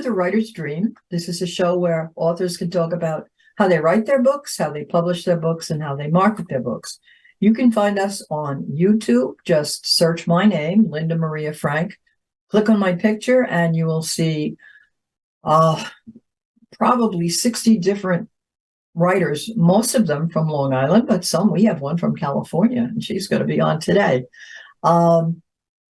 The Writer's Dream. This is a show where authors can talk about how they write their books, how they publish their books, and how they market their books. You can find us on YouTube. Just search my name, Linda Maria Frank. Click on my picture, and you will see probably 60 different writers, most of them from Long Island, but we have one from California, and she's going to be on today.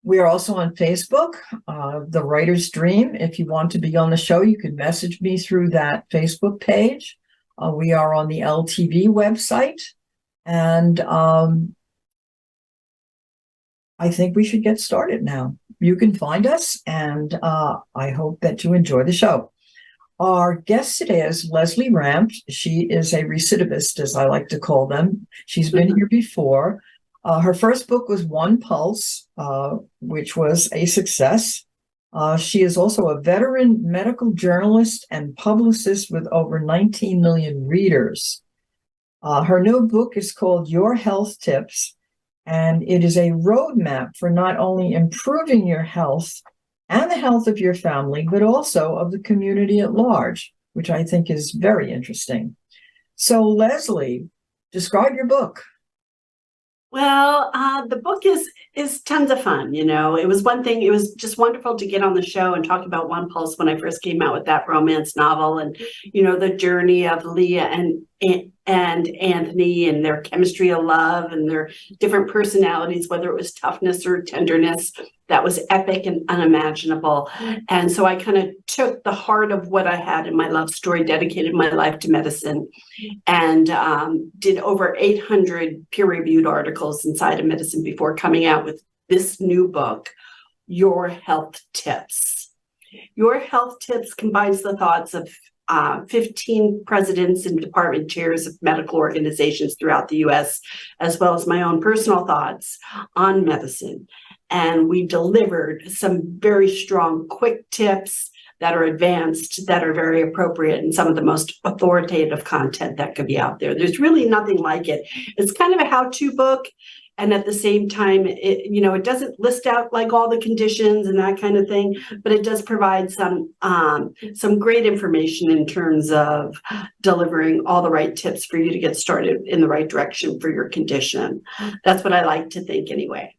We are also on Facebook, The Writer's Dream. If you want to be on the show, you can message me through that Facebook page. We are on the LTV website, and I think we should get started now. You can find us, and I hope that you enjoy the show. Our guest today is Lesley Ranft. She is a recidivist, as I like to call them. She's been here before. Her first book was One Pulse, which was a success. She is also a veteran medical journalist and publicist with over 19 million readers. Her new book is called Your Health Tips, and it is a roadmap for not only improving your health and the health of your family, but also of the community at large, which I think is very interesting. So, Lesley, describe your book. Well, the book is tons of fun. You know, it was one thing. It was just wonderful to get on the show and talk about One Pulse when I first came out with that romance novel, and the journey of Leah and Anthony and their chemistry of love and their different personalities, whether it was toughness or tenderness. That was epic and unimaginable. And so I kind of took the heart of what I had in my love story, dedicated my life to medicine, and did over 800 peer-reviewed articles inside of medicine before coming out with this new book, Your Health Tips. Your Health Tips combines the thoughts of 15 presidents and department chairs of medical organizations throughout the U.S., as well as my own personal thoughts on medicine. And we delivered some very strong, quick tips that are advanced, that are very appropriate, and some of the most authoritative content that could be out there. There's really nothing like it. It's kind of a how-to book. And at the same time, it doesn't list out like all the conditions and that kind of thing, but it does provide some great information in terms of delivering all the right tips for you to get started in the right direction for your condition. That's what I like to think anyway.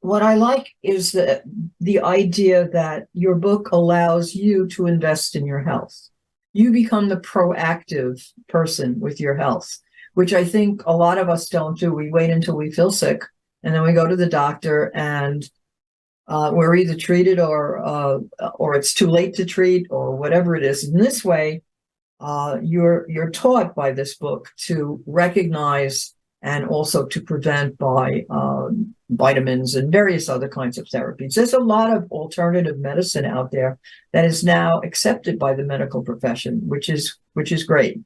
What I like is the idea that your book allows you to invest in your health. You become the proactive person with your health, which I think a lot of us don't do. We wait until we feel sick, and then we go to the doctor, and we're either treated or it's too late to treat, or whatever it is. In this way, you're taught by this book to recognize and also to prevent by vitamins and various other kinds of therapies. There's a lot of alternative medicine out there that is now accepted by the medical profession, which is great.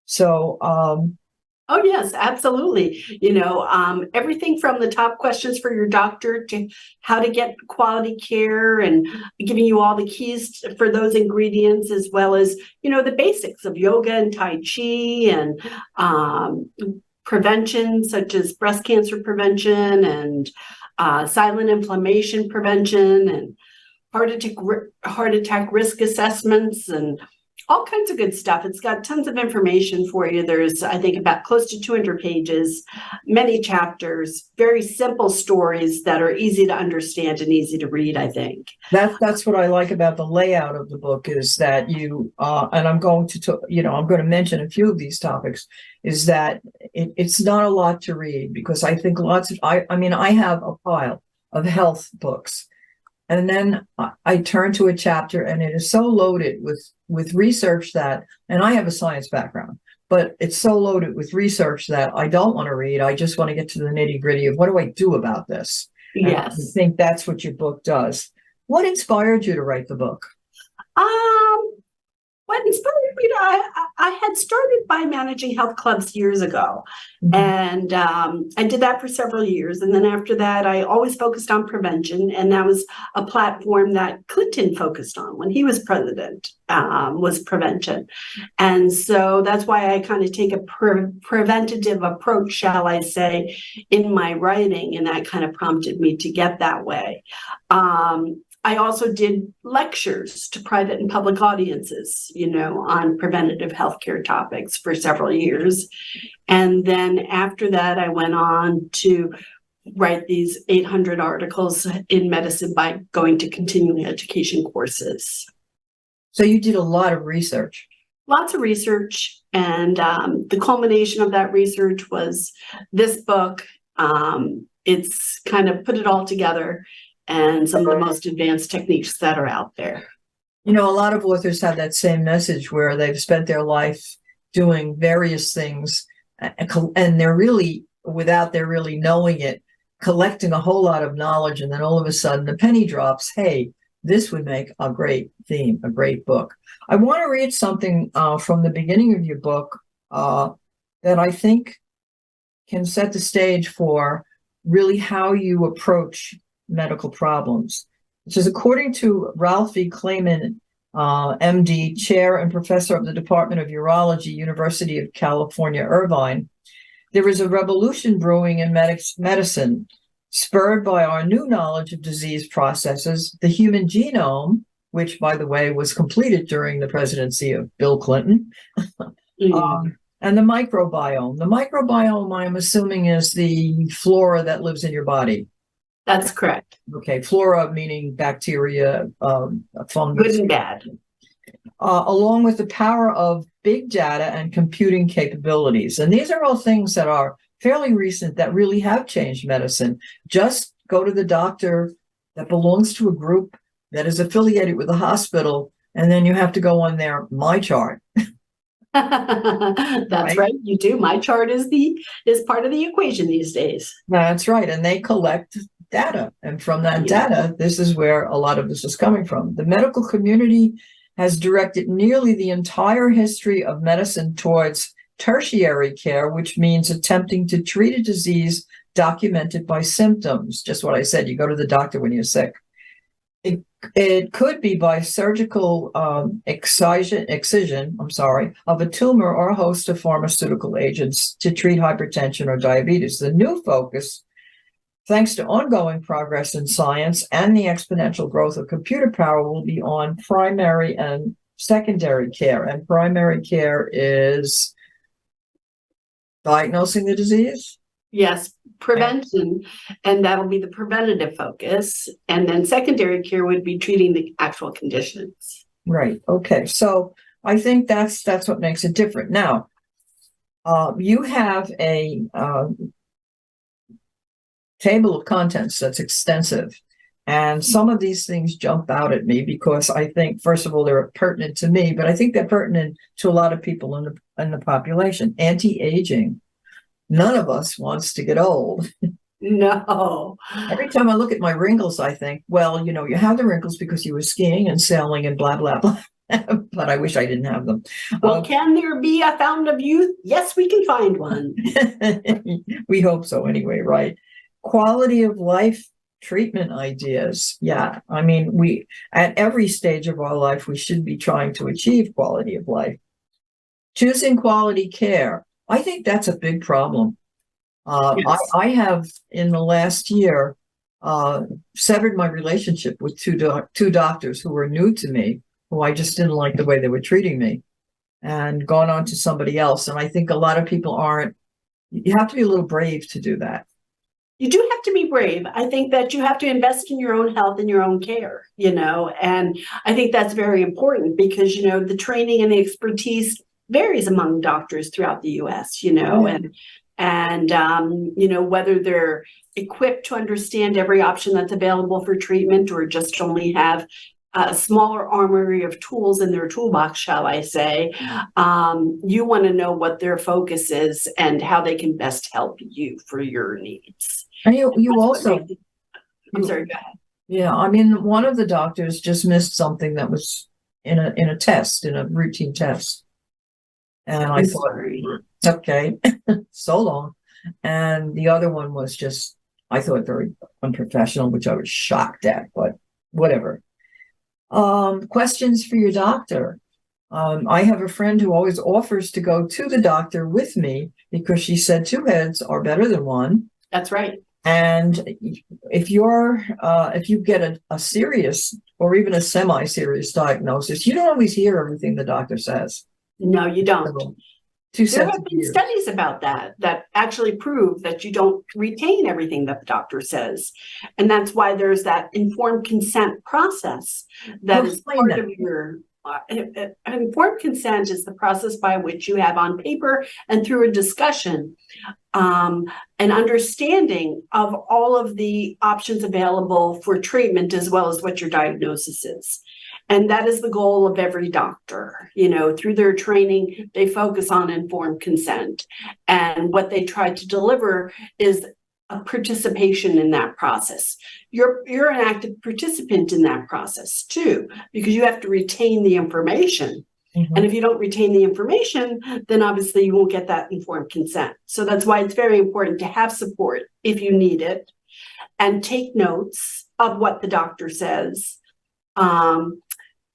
So, oh yes, absolutely. Everything from the top questions for your doctor to how to get quality care, and giving you all the keys for those ingredients, as well as, the basics of yoga and Tai Chi and prevention, such as breast cancer prevention and silent inflammation prevention and heart attack risk assessments and all kinds of good stuff. It's got tons of information for you. There's, I think, about close to 200 pages, many chapters, very simple stories that are easy to understand and easy to read, I think. That's what I like about the layout of the book, is that you, and I'm going to mention a few of these topics, is that it's not a lot to read, because I think I have a pile of health books. And then I turn to a chapter, and it is so loaded with research that, and I have a science background, but it's so loaded with research that I don't want to read. I just want to get to the nitty gritty of what do I do about this? Yes. And I think that's what your book does. What inspired you to write the book? What inspired me? I had started by managing health clubs years ago, and I did that for several years. And then after that, I always focused on prevention, and that was a platform that Clinton focused on when he was president, was prevention. And so that's why I kind of take a preventative approach, shall I say, in my writing, and that kind of prompted me to get that way. I also did lectures to private and public audiences, on preventative healthcare topics for several years. And then after that, I went on to write these 800 articles in medicine by going to continuing education courses. So you did a lot of research. Lots of research. And the culmination of that research was this book. It's kind of put it all together, and some of the most advanced techniques that are out there. A lot of authors have that same message where they've spent their life doing various things, and they're really, without their really knowing it, collecting a whole lot of knowledge, and then all of a sudden the penny drops. Hey, this would make a great theme, a great book. I want to read something from the beginning of your book that I think can set the stage for really how you approach medical problems. It says, according to Ralphie Klayman, MD, chair and professor of the Department of Urology, University of California, Irvine, there is a revolution brewing in medicine, spurred by our new knowledge of disease processes, the human genome, which, by the way, was completed during the presidency of Bill Clinton, and the microbiome. The microbiome, I'm assuming, is the flora that lives in your body. That's correct. Okay, flora meaning bacteria, fungus. Good and bad. Along with the power of big data and computing capabilities. And these are all things that are fairly recent that really have changed medicine. Just go to the doctor that belongs to a group that is affiliated with a hospital, and then you have to go on their MyChart. That's right. You do. MyChart is part of the equation these days. That's right. And they collect data. And from that data, this is where a lot of this is coming from. The medical community has directed nearly the entire history of medicine towards tertiary care, which means attempting to treat a disease documented by symptoms. Just what I said, you go to the doctor when you're sick. It could be by surgical excision of a tumor or a host of pharmaceutical agents to treat hypertension or diabetes. The new focus, thanks to ongoing progress in science and the exponential growth of computer power, will be on primary and secondary care. And primary care is diagnosing the disease? Yes, prevention, and that'll be the preventative focus. And then secondary care would be treating the actual conditions. Right. Okay. So I think that's what makes it different. Now, you have a table of contents that's extensive. And some of these things jump out at me because I think, first of all, they're pertinent to me, but I think they're pertinent to a lot of people in the population. Anti-aging. None of us wants to get old. No. Every time I look at my wrinkles, I think, well, you have the wrinkles because you were skiing and sailing and blah, blah, blah. But I wish I didn't have them. Well, can there be a fountain of youth? Yes, we can find one. We hope so anyway, right? Quality of life treatment ideas. Yeah. I mean, we, at every stage of our life, we should be trying to achieve quality of life. Choosing quality care. I think that's a big problem. Yes. I have, in the last year, severed my relationship with two doctors who were new to me, who I just didn't like the way they were treating me, and gone on to somebody else. And I think a lot of people aren't. You have to be a little brave to do that. You do have to be brave. I think that you have to invest in your own health and your own care, and I think that's very important because, the training and the expertise varies among doctors throughout the U.S., and whether they're equipped to understand every option that's available for treatment or just only have a smaller armory of tools in their toolbox, shall I say. You want to know what their focus is and how they can best help you for your needs. And you also, I'm sorry, go ahead. Yeah, I mean, one of the doctors just missed something that was in a test, in a routine test. And I thought, okay, so long. And the other one was just, I thought, very unprofessional, which I was shocked at, but whatever. Questions for your doctor. I have a friend who always offers to go to the doctor with me because she said two heads are better than one. That's right. And if you get a serious or even a semi-serious diagnosis, you don't always hear everything the doctor says. No, you don't. So, two There sets have of been ears. studies about that actually prove that you don't retain everything that the doctor says. And that's why there's that informed consent process that is Explain part that. of your informed consent is the process by which you have on paper and through a discussion an understanding of all of the options available for treatment as well as what your diagnosis is. And that is the goal of every doctor. You know, through their training, they focus on informed consent. And what they try to deliver is a participation in that process. You're an active participant in that process too, because you have to retain the information. And if you don't retain the information, then obviously you won't get that informed consent. So that's why it's very important to have support if you need it and take notes of what the doctor says.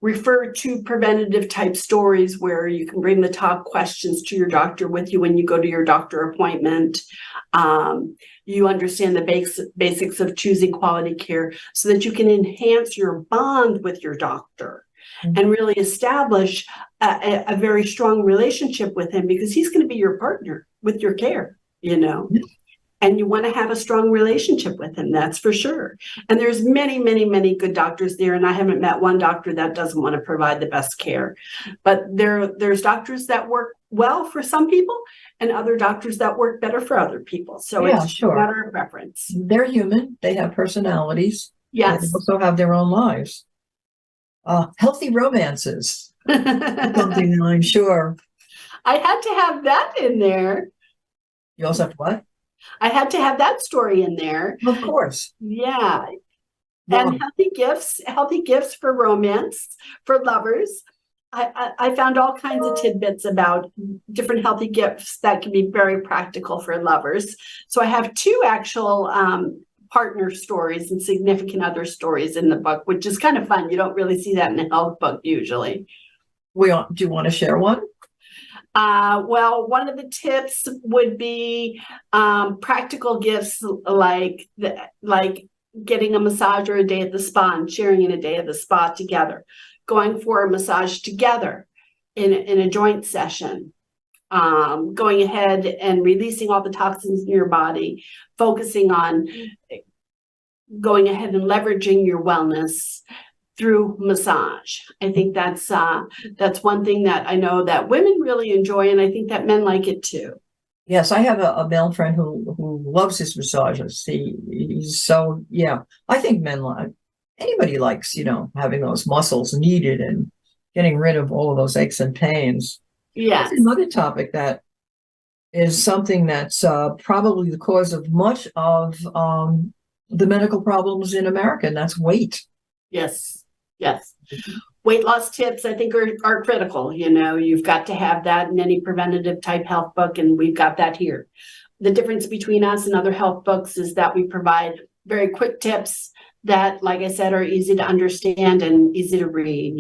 Refer to preventative type stories where you can bring the top questions to your doctor with you when you go to your doctor appointment. You understand the basics of choosing quality care so that you can enhance your bond with your doctor and really establish a very strong relationship with him, because he's going to be your partner with your care, you know. And you want to have a strong relationship with him, that's for sure. And there's many, many, many good doctors there. And I haven't met one doctor that doesn't want to provide the best care. But there's doctors that work well for some people and other doctors that work better for other people. So Yeah, it's sure. a matter of preference. They're human. They have personalities. Yes. They also have their own lives. Healthy romances. Something that I'm sure. I had to have that in there. You also have what? I had to have that story in there. Of course. Yeah. Well, And healthy gifts for romance, for lovers. I found all kinds of tidbits about different healthy gifts that can be very practical for lovers. So I have two actual partner stories and significant other stories in the book, which is kind of fun. You don't really see that in a health book usually. do you want to share one? Well, one of the tips would be practical gifts like getting a massage or a day at the spa and sharing in a day at the spa together, going for a massage together in a joint session, going ahead and releasing all the toxins in your body, focusing on going ahead and leveraging your wellness through massage. I think that's one thing that I know that women really enjoy, and I think that men like it too. Yes, I have a male friend who loves his massages. He's so, yeah. I think anybody likes, having those muscles needed and getting rid of all of those aches and pains. Yes. That's another topic that is something that's probably the cause of much of the medical problems in America, and that's weight. Yes. Weight loss tips, I think, are critical. You've got to have that in any preventative type health book, and we've got that here. The difference between us and other health books is that we provide very quick tips that, like I said, are easy to understand and easy to read.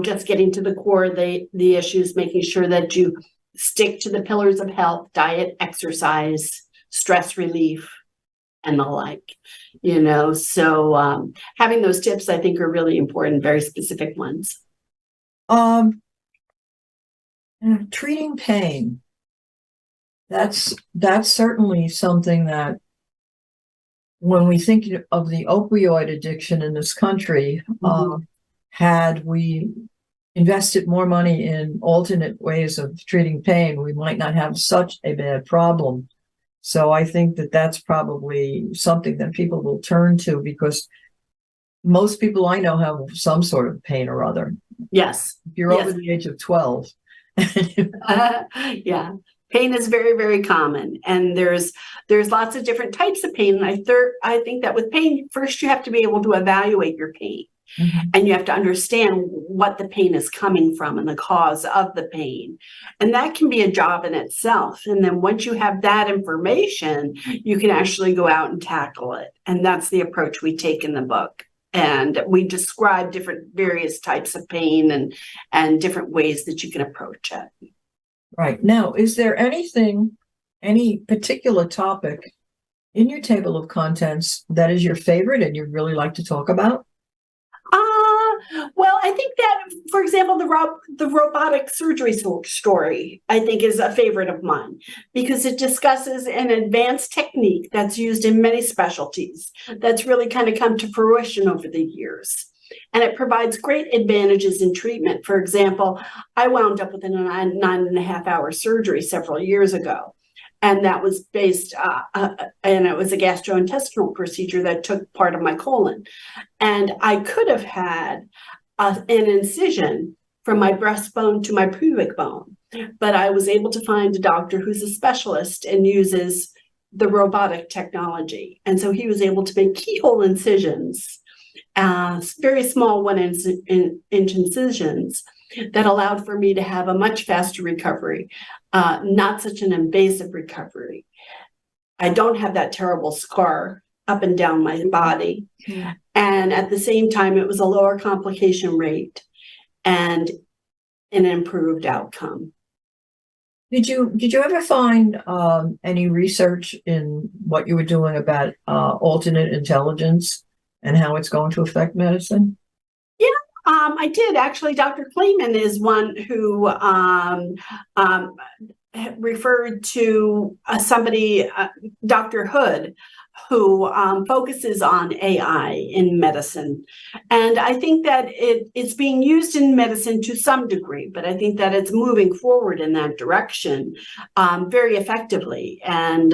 Just getting to the core of the issues, making sure that you stick to the pillars of health: diet, exercise, stress relief, and the like, so having those tips, I think, are really important, very specific ones. Treating pain. That's certainly something that, when we think of the opioid addiction in this country, had we invested more money in alternate ways of treating pain, we might not have such a bad problem. So I think that that's probably something that people will turn to, because most people I know have some sort of pain or other. Yes. If you're over the age of 12. Yeah. Pain is very, very common. And there's lots of different types of pain. And I think that with pain, first you have to be able to evaluate your pain. And you have to understand what the pain is coming from and the cause of the pain. And that can be a job in itself. And then once you have that information, you can actually go out and tackle it. And that's the approach we take in the book. And we describe various types of pain and different ways that you can approach it. Right. Now, is there any particular topic In your table of contents, that is your favorite and you'd really like to talk about? Well, I think that, for example, the robotic surgery story, I think, is a favorite of mine because it discusses an advanced technique that's used in many specialties that's really kind of come to fruition over the years. And it provides great advantages in treatment. For example, I wound up with a 9.5 hour surgery several years ago. And that was and it was a gastrointestinal procedure that took part of my colon. And I could have had an incision from my breastbone to my pubic bone, but I was able to find a doctor who's a specialist and uses the robotic technology. And so he was able to make keyhole incisions, very small 1 inch incisions that allowed for me to have a much faster recovery, not such an invasive recovery. I don't have that terrible scar up and down my body. Mm-hmm. And at the same time, it was a lower complication rate and an improved outcome. Did you ever find any research in what you were doing about alternate intelligence and how it's going to affect medicine? Yeah, I did actually. Dr. Clayman is one who referred to somebody, Dr. Hood, who focuses on AI in medicine. And I think that it's being used in medicine to some degree, but I think that it's moving forward in that direction very effectively, and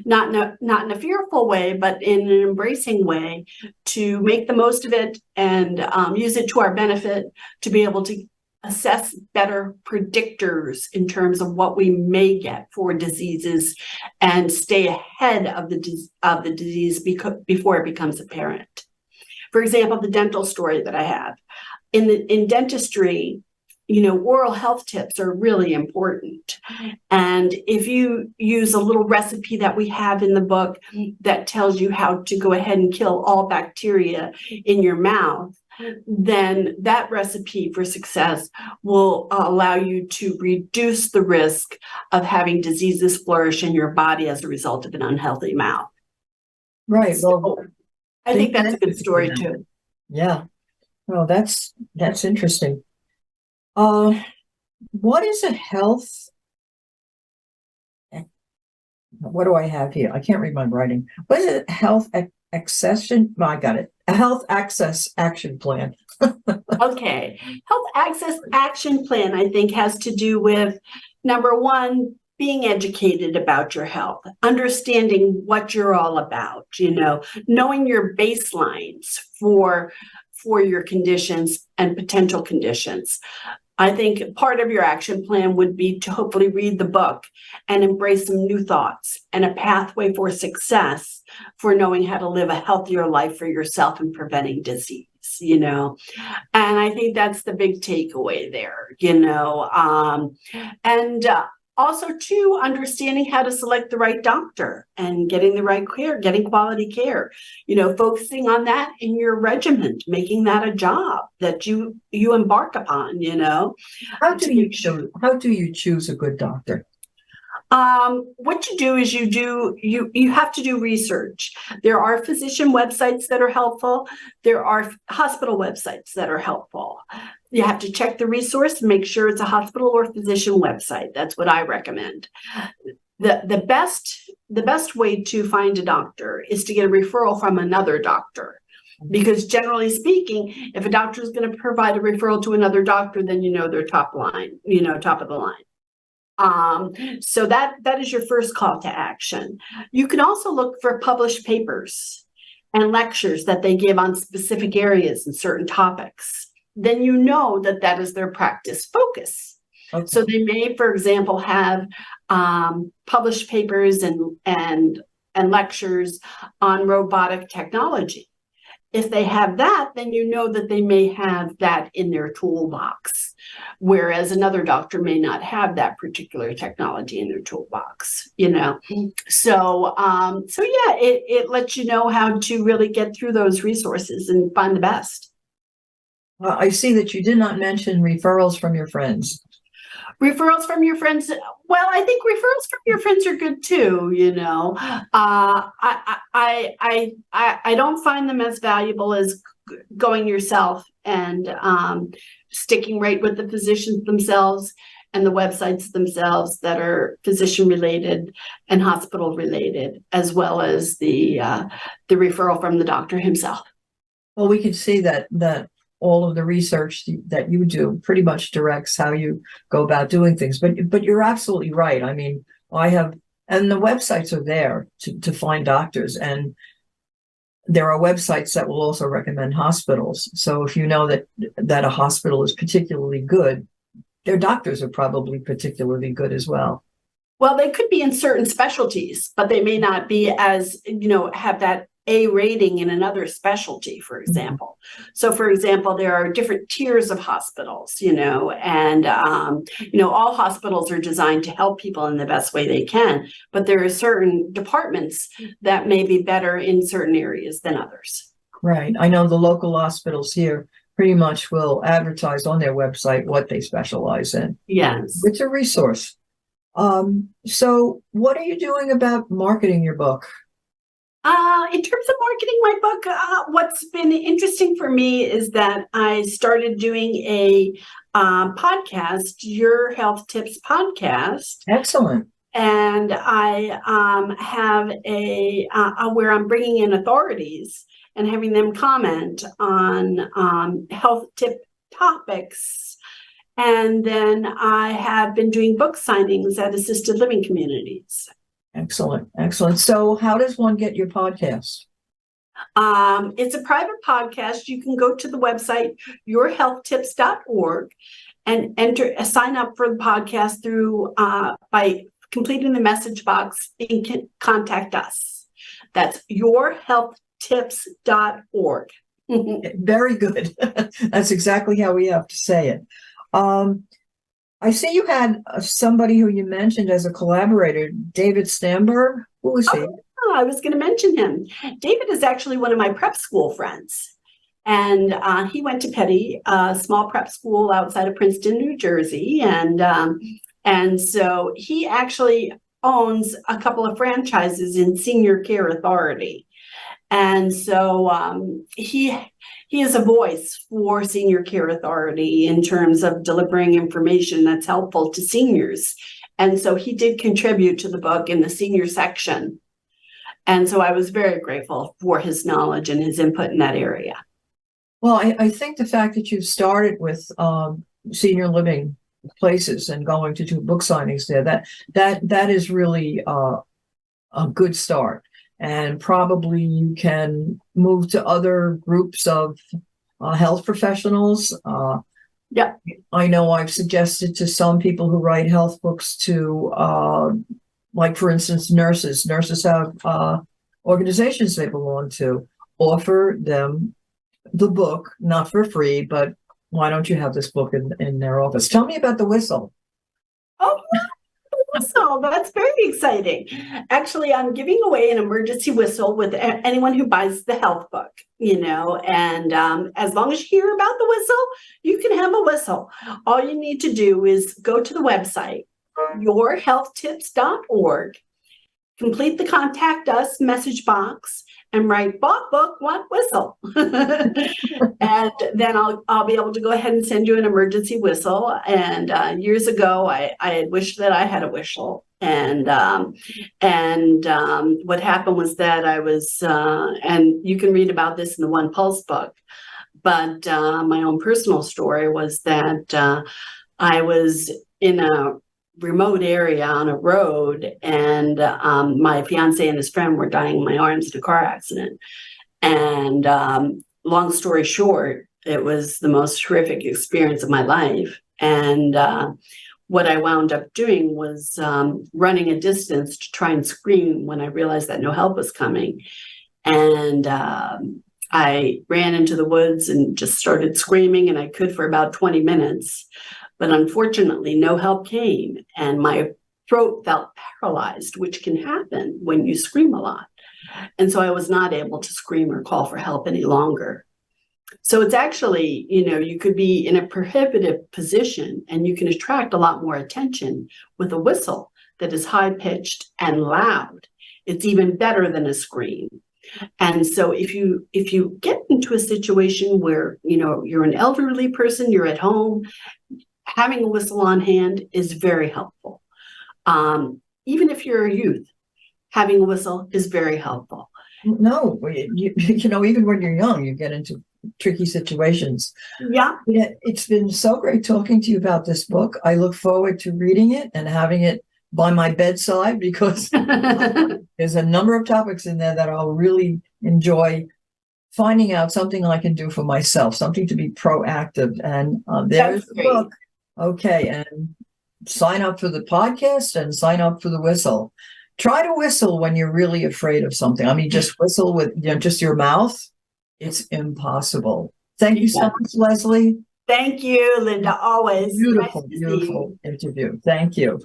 not in a fearful way, but in an embracing way to make the most of it and use it to our benefit to be able to assess better predictors in terms of what we may get for diseases and stay ahead of the disease before it becomes apparent. For example, the dental story that I have. In dentistry, oral health tips are really important. And if you use a little recipe that we have in the book that tells you how to go ahead and kill all bacteria in your mouth, then that recipe for success will allow you to reduce the risk of having diseases flourish in your body as a result of an unhealthy mouth. Right. So well, I think that's a good story too. Yeah. Well, that's interesting. What is a health? What do I have here? I can't read my writing. What is a health accession? I got it. A health access action plan. Okay. Health access action plan, I think, has to do with, number one, being educated about your health, understanding what you're all about, knowing your baselines for your conditions and potential conditions. I think part of your action plan would be to hopefully read the book and embrace some new thoughts and a pathway for success for knowing how to live a healthier life for yourself and preventing disease, And I think that's the big takeaway there, also, too, understanding how to select the right doctor and getting the right care, getting quality care, focusing on that in your regimen, making that a job that you embark upon, How do you choose a good doctor? What you do is you have to do research. There are physician websites that are helpful. There are hospital websites that are helpful. You have to check the resource and make sure it's a hospital or physician website. That's what I recommend. The best way to find a doctor is to get a referral from another doctor. Because generally speaking, if a doctor is going to provide a referral to another doctor, then they're top of the line. So that is your first call to action. You can also look for published papers and lectures that they give on specific areas and certain topics. Then that is their practice focus. Okay. So they may, for example, have published papers and lectures on robotic technology. If they have that, then that they may have that in their toolbox, whereas another doctor may not have that particular technology in their toolbox, So yeah, it lets you know how to really get through those resources and find the best. I see that you did not mention referrals from your friends. Referrals from your friends. Well, I think referrals from your friends are good too. I don't find them as valuable as going yourself and sticking right with the physicians themselves and the websites themselves that are physician related and hospital related, as well as the referral from the doctor himself. Well, we can see that all of the research that you do pretty much directs how you go about doing things. But you're absolutely right. I mean, and the websites are there to find doctors, and there are websites that will also recommend hospitals. So if you know that a hospital is particularly good, their doctors are probably particularly good as well. Well, they could be in certain specialties, but they may not be as, have that A rating in another specialty, for example. So, for example, there are different tiers of hospitals, and, all hospitals are designed to help people in the best way they can, but there are certain departments that may be better in certain areas than others. Right. I know the local hospitals here pretty much will advertise on their website what they specialize in. Yes. It's a resource. So what are you doing about marketing your book? In terms of marketing my book, what's been interesting for me is that I started doing a podcast, Your Health Tips Podcast. Excellent. And I have where I'm bringing in authorities and having them comment on health tip topics. And then I have been doing book signings at assisted living communities. Excellent. Excellent. So how does one get your podcast? It's a private podcast. You can go to the website, yourhealthtips.org, and sign up for the podcast through by completing the message box and contact us. That's yourhealthtips.org. Very good. That's exactly how we have to say it. I see you had somebody who you mentioned as a collaborator, David Stamberg. Who was he? Oh, I was going to mention him. David is actually one of my prep school friends. And he went to Petty, a small prep school outside of Princeton, New Jersey. And so he actually owns a couple of franchises in Senior Care Authority. And so he is a voice for Senior Care Authority in terms of delivering information that's helpful to seniors. And so he did contribute to the book in the senior section. And so I was very grateful for his knowledge and his input in that area. Well, I think the fact that you've started with senior living places and going to do book signings there, that is really a good start. And probably you can move to other groups of health professionals. Yeah, I know I've suggested to some people who write health books to, like, for instance, nurses. Nurses have organizations they belong to. Offer them the book, not for free, but why don't you have this book in their office? Tell me about the whistle. Oh, whistle. That's very exciting. Actually, I'm giving away an emergency whistle with anyone who buys the health book, and as long as you hear about the whistle, you can have a whistle. All you need to do is go to the website, yourhealthtips.org, complete the contact us message box, and write bought book, want whistle. And then I'll be able to go ahead and send you an emergency whistle. And years ago, I had wished that I had a whistle. And what happened was that I was, and you can read about this in the One Pulse book, but my own personal story was that I was in a remote area on a road, and my fiance and his friend were dying in my arms in a car accident. And long story short, it was the most horrific experience of my life. And what I wound up doing was running a distance to try and scream when I realized that no help was coming. And I ran into the woods and just started screaming, and I could for about 20 minutes. But unfortunately, no help came, and my throat felt paralyzed, which can happen when you scream a lot. And so I was not able to scream or call for help any longer. So it's actually, you could be in a prohibitive position and you can attract a lot more attention with a whistle that is high pitched and loud. It's even better than a scream. And so if you get into a situation where, you're an elderly person, you're at home, having a whistle on hand is very helpful. Even if you're a youth, having a whistle is very helpful. No, even when you're young, you get into tricky situations. Yeah. It's been so great talking to you about this book. I look forward to reading it and having it by my bedside, because there's a number of topics in there that I'll really enjoy finding out something I can do for myself, something to be proactive. And there's the book. Okay. And sign up for the podcast and sign up for the whistle. Try to whistle when you're really afraid of something. I mean, just whistle with just your mouth. It's impossible. Thank you so much, Lesley. Thank you, Linda. Always. Beautiful, beautiful interview. Thank you.